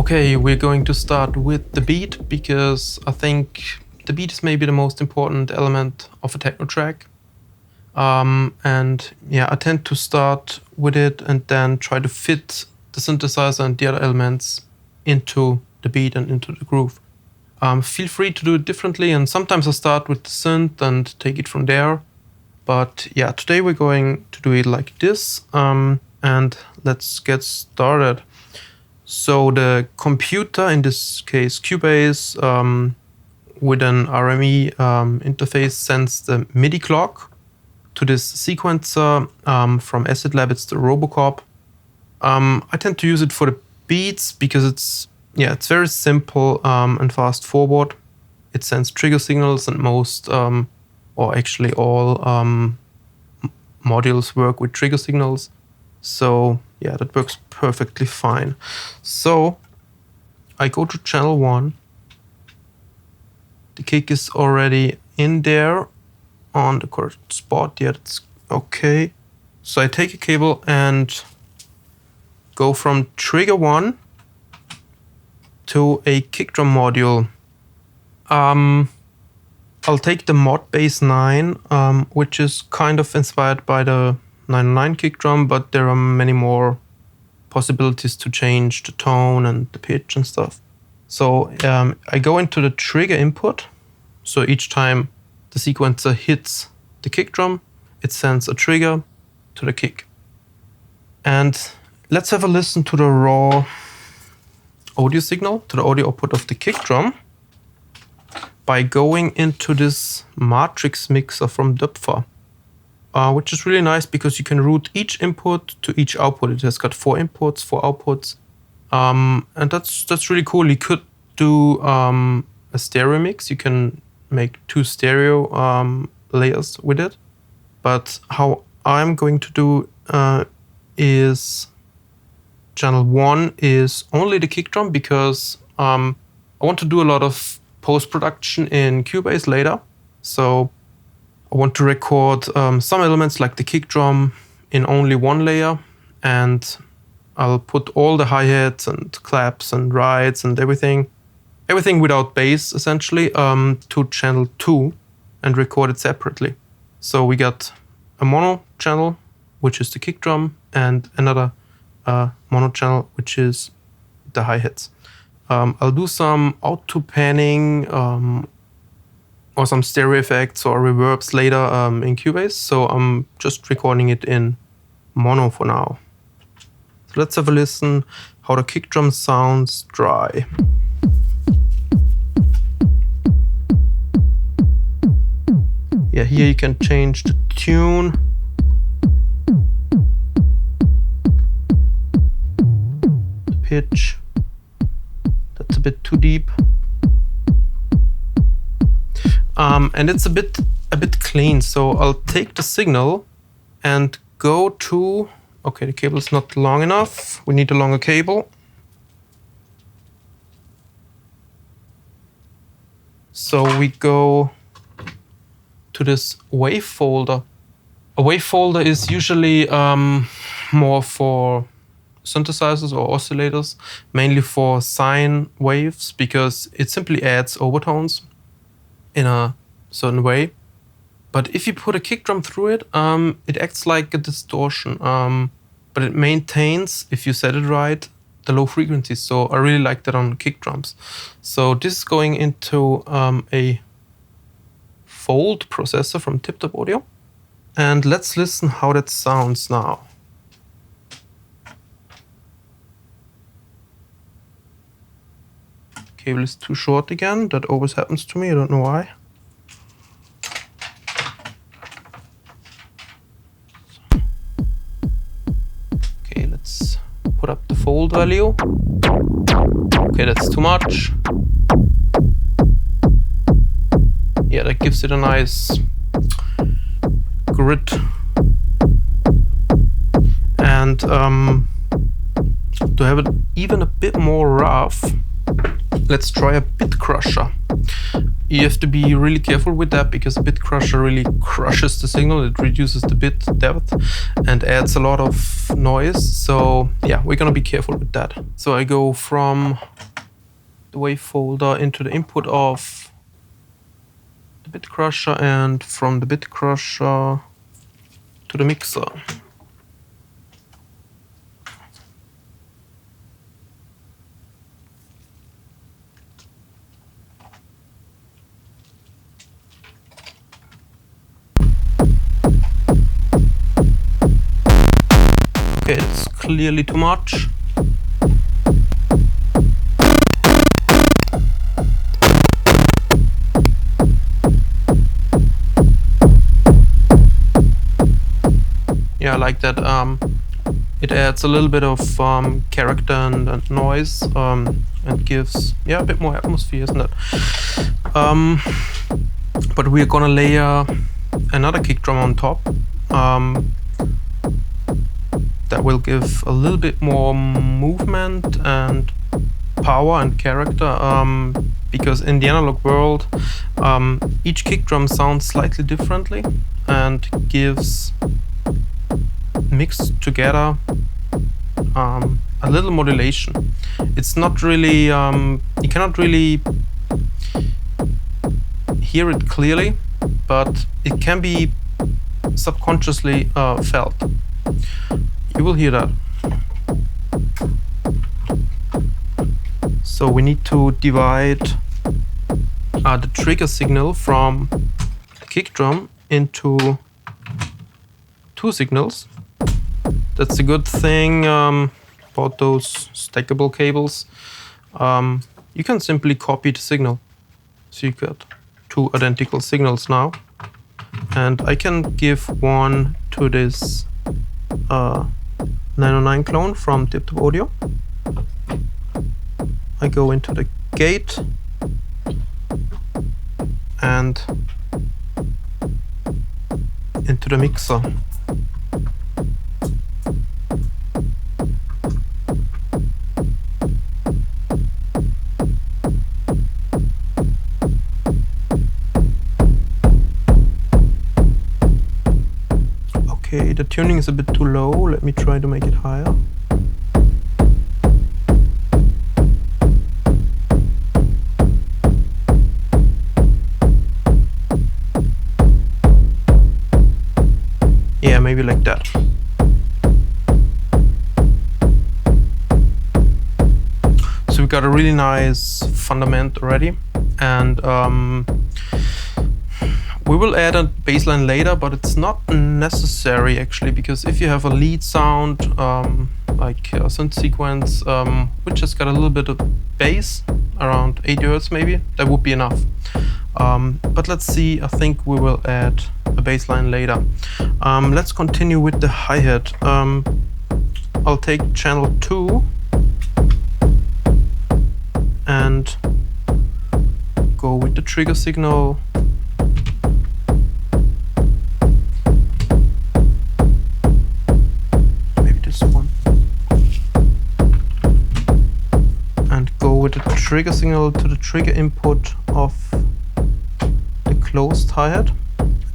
Okay, we're going to start with the beat because I think the beat is maybe the most important element of a techno track. And yeah, I tend to start with it and then try to fit the synthesizer and the other elements into the beat and into the groove. Feel free to do it differently, and sometimes I start with the synth and take it from there. But yeah, today we're going to do it like this, and let's get started. So the computer, in this case Cubase, with an RME interface, sends the MIDI clock to this sequencer from Acid Lab. It's the Robocop. I tend to use it for the beats because it's very simple and fast forward. It sends trigger signals, and most, or actually all modules work with trigger signals. So yeah, that works perfectly fine. So I go to channel 1. The kick is already in there on the correct spot. Yeah, that's okay. So I take a cable and go from trigger 1 to a kick drum module. I'll take the Mod Bass 9, which is kind of inspired by the 909 kick drum, but there are many more possibilities to change the tone and the pitch and stuff. So I go into the trigger input. So each time the sequencer hits the kick drum, it sends a trigger to the kick. And let's have a listen to the raw audio signal, to the audio output of the kick drum, by going into this matrix mixer from Dupfer. Which is really nice because you can route each input to each output. It has got 4 inputs, 4 outputs, and that's really cool. You could do a stereo mix. You can make 2 stereo layers with it. But how I'm going to do is channel 1 is only the kick drum because I want to do a lot of post-production in Cubase later. So I want to record some elements like the kick drum in only one layer, and I'll put all the hi-hats and claps and rides and everything without bass essentially to channel 2 and record it separately. So we got a mono channel, which is the kick drum, and another mono channel, which is the hi-hats. I'll do some auto panning or some stereo effects or reverbs later in Cubase, so I'm just recording it in mono for now. So let's have a listen how the kick drum sounds dry. Yeah, here you can change the tune. The pitch. That's a bit too deep. And it's a bit clean, so I'll take the signal and go to, okay, the cable is not long enough, we need a longer cable. So we go to this wave folder. A wave folder is usually more for synthesizers or oscillators, mainly for sine waves, because it simply adds overtones in a certain way. But if you put a kick drum through it, it acts like a distortion, but it maintains, if you set it right, the low frequencies. So I really like that on kick drums. So this is going into a fold processor from Tip Top Audio, and let's listen how that sounds now. Cable is too short again. That always happens to me. I don't know why. Okay, let's put up the fold value. Okay, that's too much. Yeah, that gives it a nice grit. And to have it even a bit more rough, let's try a bit crusher. You have to be really careful with that because a bit crusher really crushes the signal. It reduces the bit depth and adds a lot of noise. So yeah, we're gonna be careful with that. So I go from the wave folder into the input of the bit crusher, and from the bit crusher to the mixer. Okay, it's clearly too much. Yeah, I like that. It adds a little bit of character and noise, and gives a bit more atmosphere, isn't it? But we're gonna layer another kick drum on top. That will give a little bit more movement and power and character, because in the analog world, each kick drum sounds slightly differently and gives, mixed together, a little modulation. It's not really, you cannot really hear it clearly, but it can be subconsciously felt. You will hear that. So we need to divide the trigger signal from the kick drum into two signals. That's a good thing about those stackable cables. You can simply copy the signal. So you got two identical signals now. And I can give one to this 909 clone from Tip-Top Audio. I go into the gate and into the mixer. Okay, the tuning is a bit too low. Let me try to make it higher. Yeah, maybe like that. So we got a really nice fundament already, and we will add a bassline later, but it's not necessary actually, because if you have a lead sound, like a synth sequence, which has got a little bit of bass, around 80 Hz maybe, that would be enough. But let's see, I think we will add a bassline later. Let's continue with the hi-hat. I'll take channel 2 and go with the trigger signal. With the trigger signal to the trigger input of the closed hi-hat.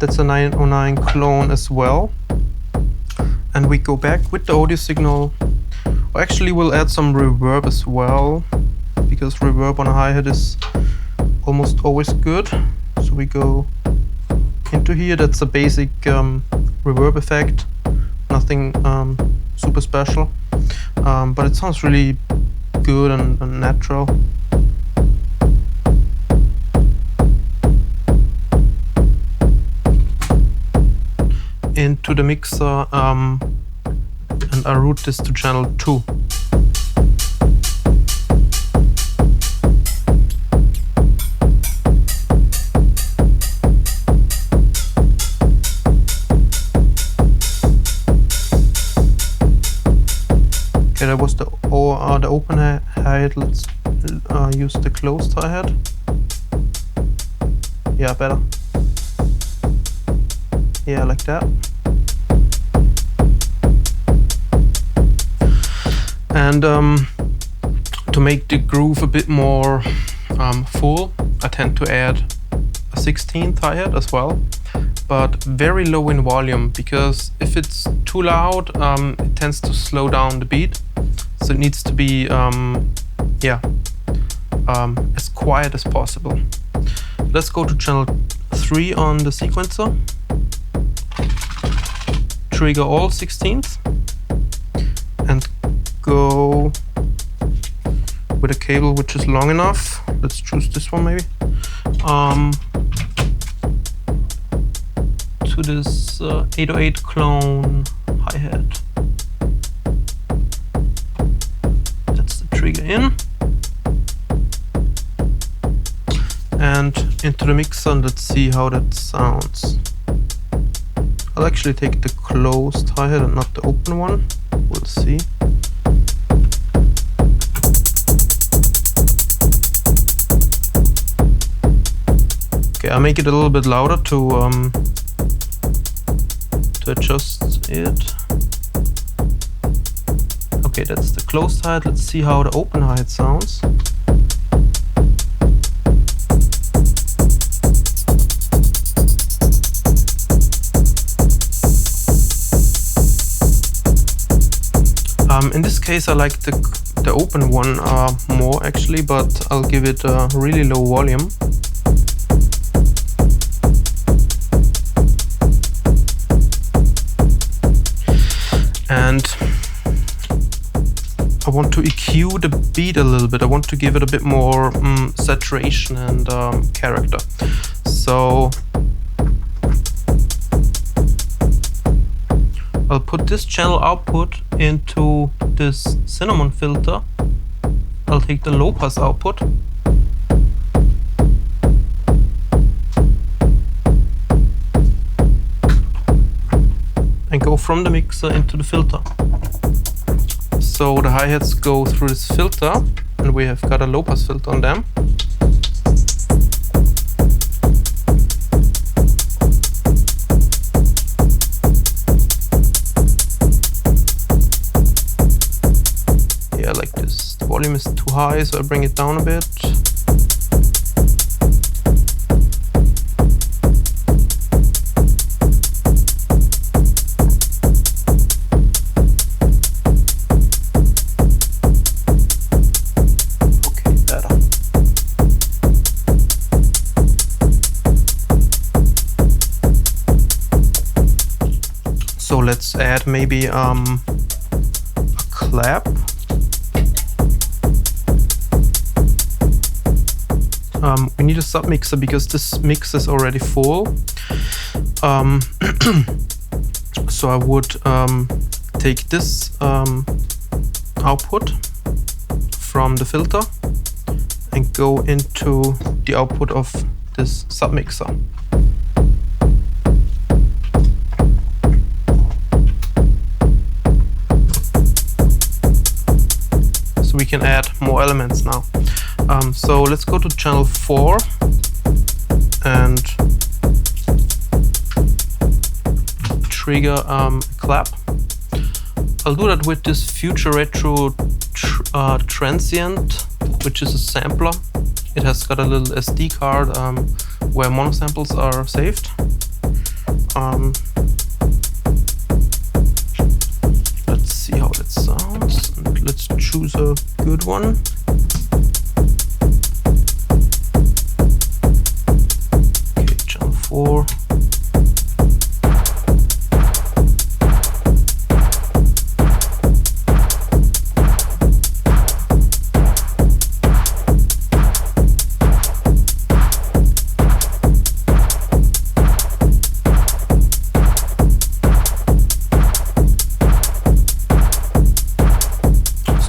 That's a 909 clone as well. And we go back with the audio signal. Or actually we'll add some reverb as well, because reverb on a hi-hat is almost always good. So we go into here. That's a basic reverb effect, nothing super special, but it sounds really good and natural. Into the mixer, and I route this to channel 2. Okay, that was the open hi-hat. Let's use the closed hi-hat. Yeah, better. Yeah, like that. And to make the groove a bit more full, I tend to add a 16th hi-hat as well, but very low in volume, because if it's too loud, it tends to slow down the beat. So it needs to be, as quiet as possible. Let's go to channel 3 on the sequencer. Trigger all 16ths and go with a cable which is long enough. Let's choose this one maybe. To this 808 clone hi-hat. That's the trigger in. And into the mixer, and let's see how that sounds. I'll actually take the closed hi-hat and not the open one. We'll see. Okay, I'll make it a little bit louder to adjust it. Okay, that's the closed hi-hat. Let's see how the open hi-hat sounds. In this case, I like the open one more actually, but I'll give it a really low volume. And I want to EQ the beat a little bit. I want to give it a bit more saturation and character. So I'll put this channel output into this cinnamon filter. I'll take the low pass output and go from the mixer into the filter. So the hi-hats go through this filter and we have got a low pass filter on them. Yeah, like this. The volume is too high, so I bring it down a bit. So let's add maybe a clap. We need a submixer because this mix is already full. So I would take this output from the filter and go into the output of this submixer. So we can add more elements now. So let's go to channel 4 and trigger a clap. I'll do that with this Future Retro Transient, which is a sampler. It has got a little SD card where mono samples are saved. Let's see how that sounds. And let's choose a good one. Okay, channel 4.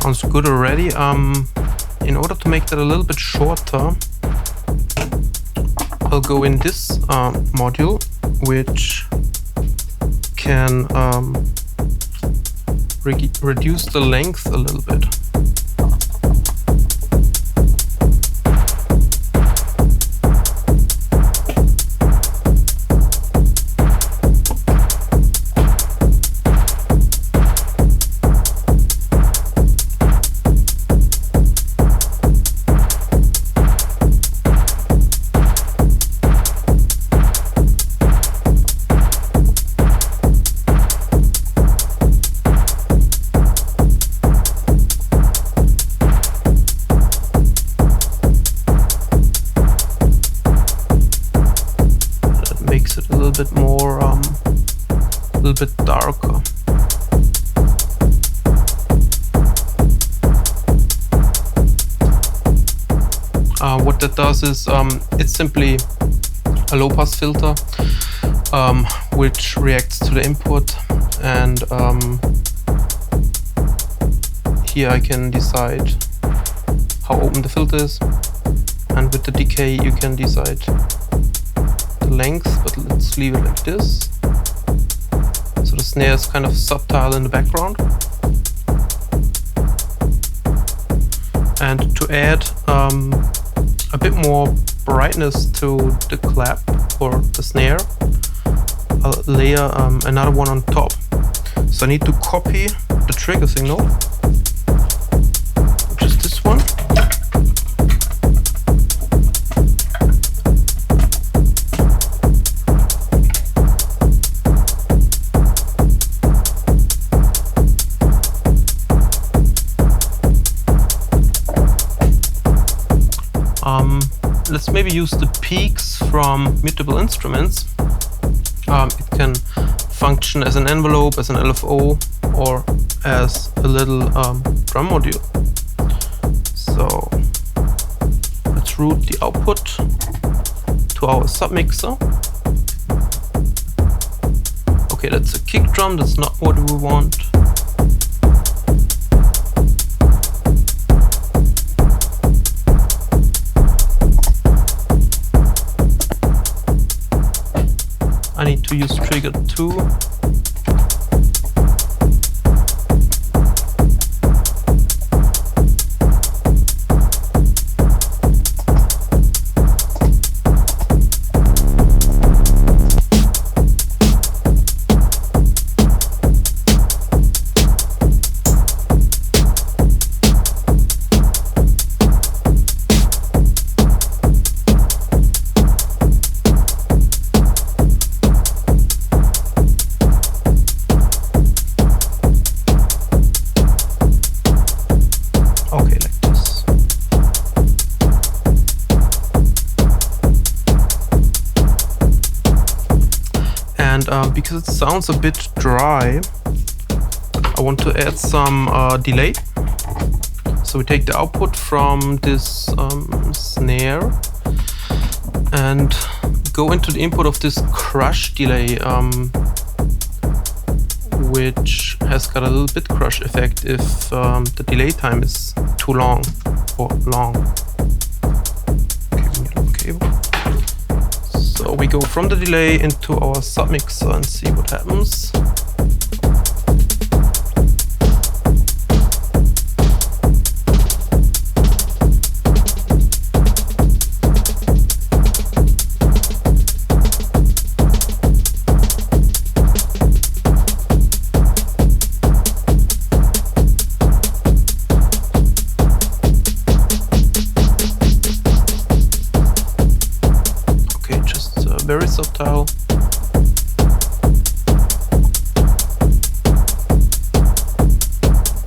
Sounds good already. In order to make that a little bit shorter, I'll go in this module, which can reduce the length a little bit. darker. What that does is it's simply a low-pass filter which reacts to the input, and here I can decide how open the filter is, and with the decay you can decide the length, but let's leave it like this. So the snare is kind of subtle in the background. And to add a bit more brightness to the clap or the snare, I'll layer another one on top. So I need to copy the trigger signal, which is this one. Let's maybe use the peaks from Mutable Instruments. It can function as an envelope, as an LFO, or as a little drum module. So let's route the output to our submixer. Okay, that's a kick drum, that's not what we want. I need to use trigger 2. Because it sounds a bit dry, I want to add some delay. So we take the output from this snare and go into the input of this crush delay, which has got a little bit crush effect if the delay time is too long or long. Okay. So we go from the delay into our submixer and see what happens. Very subtle.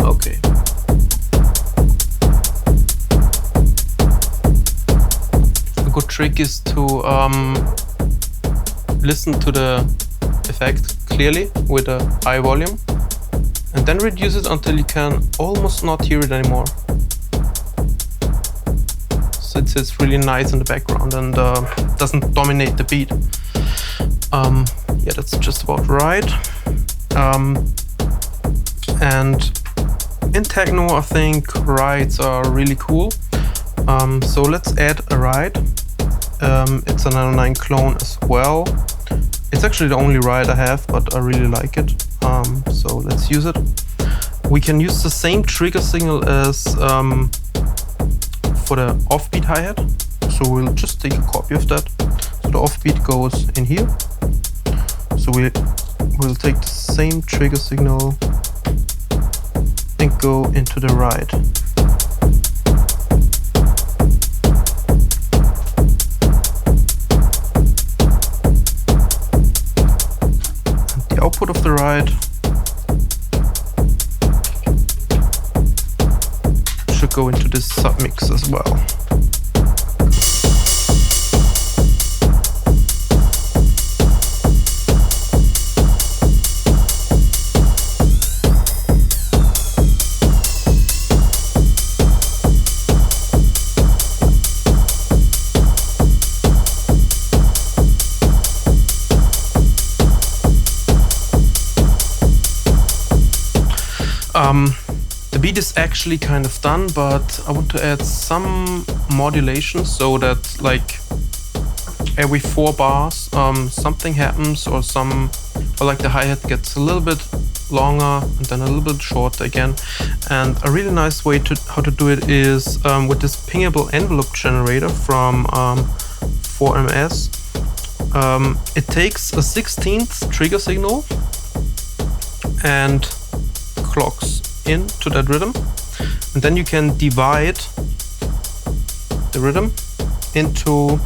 Okay. A good trick is to listen to the effect clearly with a high volume and then reduce it until you can almost not hear it anymore. So it's really nice in the background and doesn't dominate the beat. Yeah, that's just about right. And in techno, I think rides are really cool. So let's add a ride. It's a 909 clone as well. It's actually the only ride I have, but I really like it. So let's use it. We can use the same trigger signal as for the offbeat hi-hat. So we'll just take a copy of that. So the offbeat goes in here. So we'll take the same trigger signal and go into the ride. And the output of the ride should go into this submix as well. The beat is actually kind of done, but I want to add some modulation so that like every 4 bars something happens, or like the hi-hat gets a little bit longer and then a little bit shorter again. And a really nice way how to do it is with this pingable envelope generator from 4MS. It takes a 16th trigger signal and clocks into that rhythm, and then you can divide the rhythm into,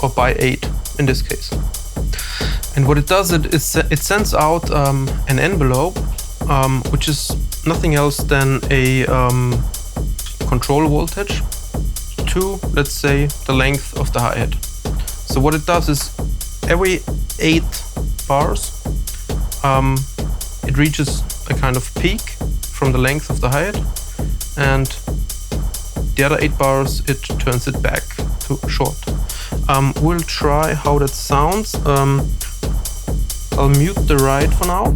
or by 8 in this case. And what it does is it sends out an envelope which is nothing else than a control voltage to, let's say, the length of the hi-hat. So what it does is every 8 bars it reaches a kind of peak from the length of the hi-hat, and the other 8 bars it turns it back to short. We'll try how that sounds. I'll mute the ride for now.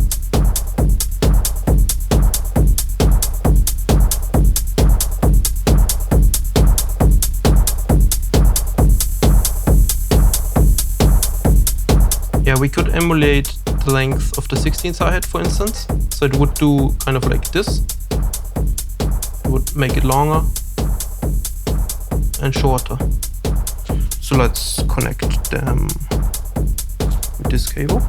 Yeah, we could emulate the length of the 16th hi-hat, for instance. So it would do kind of like this. It would make it longer and shorter. So let's connect them with this cable.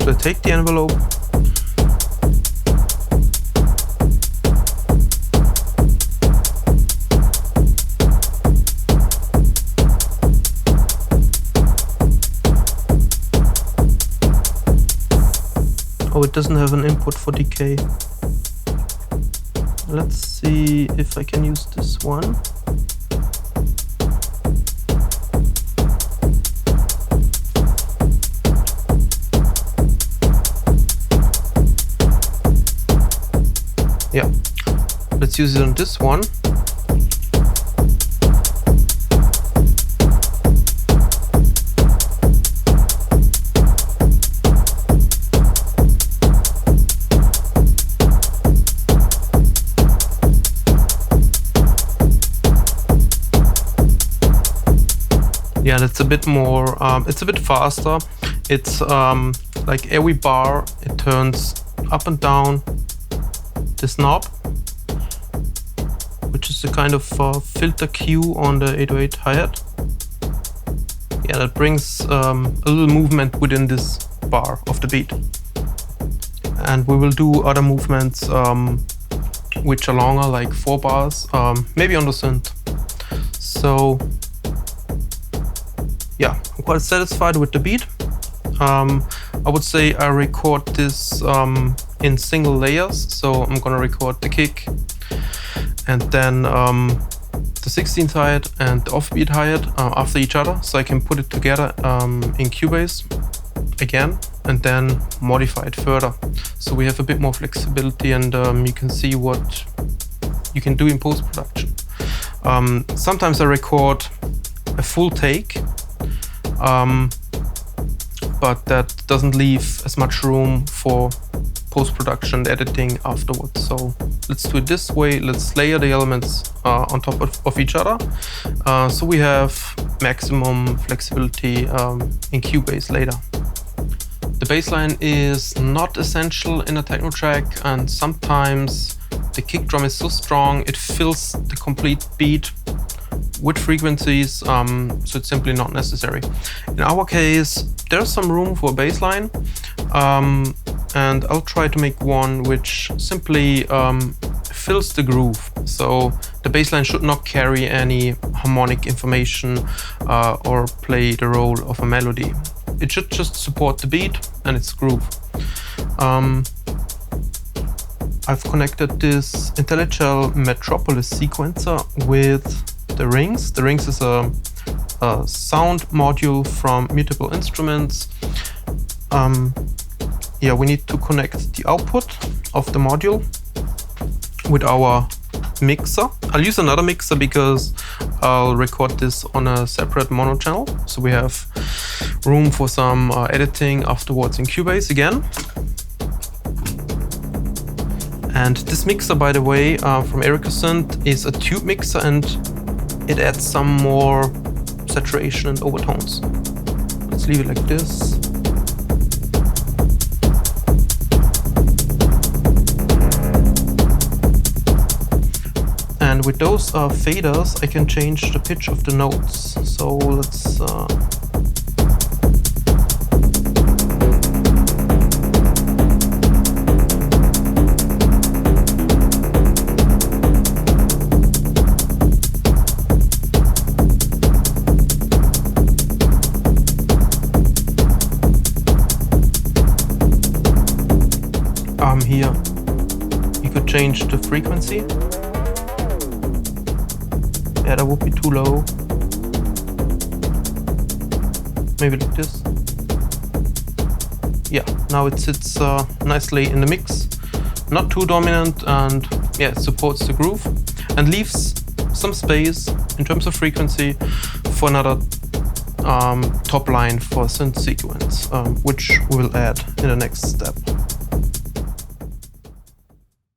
So I take the envelope, oh, it doesn't have an input for decay. Let's see if I can use this one. Yeah, let's use it on this one. Yeah, that's a bit more, it's a bit faster. It's like every bar, it turns up and down this knob, which is a kind of filter cue on the 808 hi-hat. Yeah, that brings a little movement within this bar of the beat. And we will do other movements which are longer, like 4 bars, maybe on the synth. So yeah, I'm quite satisfied with the beat. I would say I record this in single layers. So I'm gonna record the kick and then the 16th hi-hat and the offbeat hi-hat after each other. So I can put it together in Cubase again and then modify it further. So we have a bit more flexibility, and you can see what you can do in post-production. Sometimes I record a full take, but that doesn't leave as much room for post-production editing afterwards. So let's do it this way. Let's layer the elements on top of each other. So we have maximum flexibility in Cubase later. The bassline is not essential in a techno track, and sometimes the kick drum is so strong it fills the complete beat with frequencies, so it's simply not necessary. In our case, there's some room for bassline, and I'll try to make one which simply fills the groove. So the bassline should not carry any harmonic information or play the role of a melody. It should just support the beat and its groove. I've connected this IntelliGel Metropolis sequencer with the Rings. The Rings is a sound module from Mutable Instruments. Yeah, we need to connect the output of the module with our mixer. I'll use another mixer because I'll record this on a separate mono channel, so we have room for some editing afterwards in Cubase again. And this mixer, by the way, from Synth is a tube mixer, and it adds some more saturation and overtones. Let's leave it like this. And with those faders, I can change the pitch of the notes. So let's here you could change the frequency. Yeah, that would be too low. Maybe like this. Yeah, now it sits nicely in the mix. Not too dominant, and yeah, it supports the groove and leaves some space in terms of frequency for another top line for synth sequence, which we'll add in the next step.